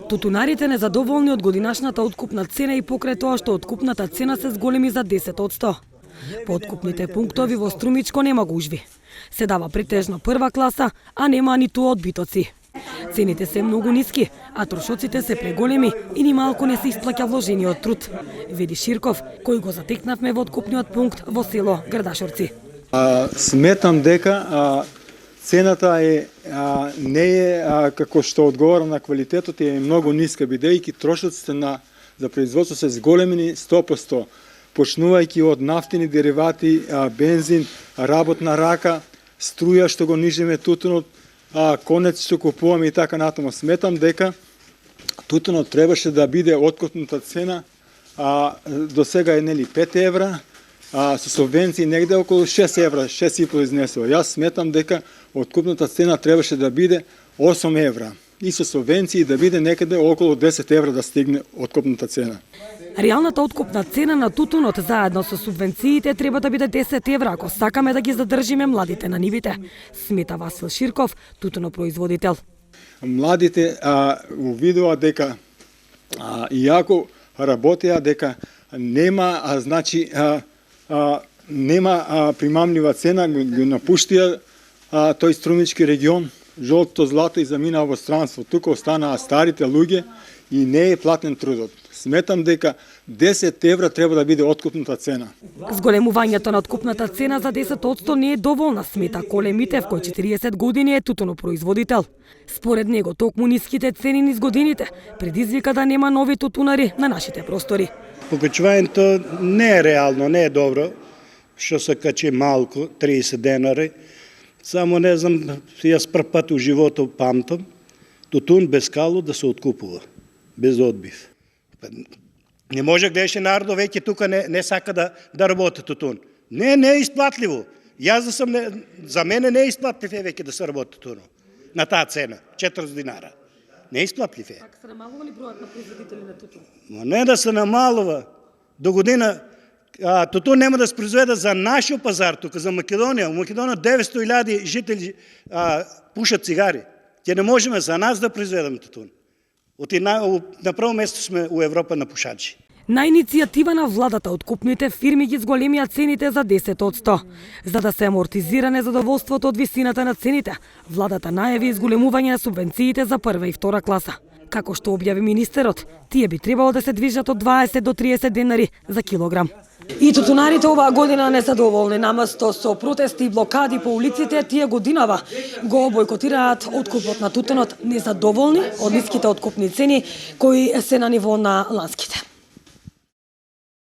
Тутунарите незадоволни од годинашната откупна цена и покрај тоа што откупната цена се зголеми за 10%. По откупните пунктови во Струмичко нема гужви. Се дава претежно прва класа, а нема ниту одбитоци. Цените се многу ниски, а трошоците се преголеми и ни малку не се исплаќа вложениот труд. Веди Ширков, кој го затекнавме во откупниот пункт во село Грдашорци. Сметам дека цената не е како што одговара на квалитетот, е многу ниска, бидејќи трошоците за производство се зголемени 100%, почнувајќи од нафтини деривати, бензин, работна рака, струја што го нижиме тутунот, конец што купуваме и така натаму. Сметам дека тутунот требаше да биде откупната цена до сега е 5 евра, со субвенции негде околу 6 евра, 6,5 изнесува. Јас сметам дека откупната цена требаше да биде 8 евра и со субвенции да биде некаде околу 10 евра да стигне откупната цена. Реалната откупна цена на тутунот заедно со субвенциите треба да биде 10 евра ако сакаме да ги задржиме младите на нивите, смета Васил Ширков, тутунопроизводител. Младите увидува дека иако работеа дека нема нема примамлива цена, го напуштија тој струмички регион, жолто злато и заминаа во странство. Тука останаа старите луѓе и не е платен трудот. Сметам дека 10 евра треба да биде откупната цена. Зголемувањето на откупната цена за 10% не е доволна, смета Коле Митев, кој 40 години е тутунопроизводител. Според него, токму ниските цени низ годините предизвика да нема нови тутунари на нашите простори. Покачувањето не е реално, не е добро, што се качи малку, 30 денари. Само не знам, јас прв пат у животот памтам, тутун без кало да се откупува, без одбив. Не може гледаше народот веќе тука не сака да работи тутун. Не е исплатливо. За мене не е исплатлив веќе да се работи тутун. На таа цена, 40 динара. Не е исплатлив е. Така се намалува ли бројот на производители на тутун? Не да се намалува. До година тутун нема да се произведе за нашиот пазар тука, за Македонија. У Македонија 900.000 жители пушат цигари. Ќе не можеме за нас да произведеме тутун. На прво место сме у Европа на пушачи. На иницијатива на владата откупните фирми ги зголемија цените за 10%. За да се амортизира незадоволството од висината на цените, владата најави изголемување на субвенциите за прва и втора класа. Како што објави министерот, тие би требало да се движат од 20 до 30 денари за килограм. И тутунарите оваа година незадоволни, наместо со протести и блокади по улиците, тие годинава го бойкотираат откупот на тутунот, незадоволни од ниските откупни цени кои се на ниво на ланските.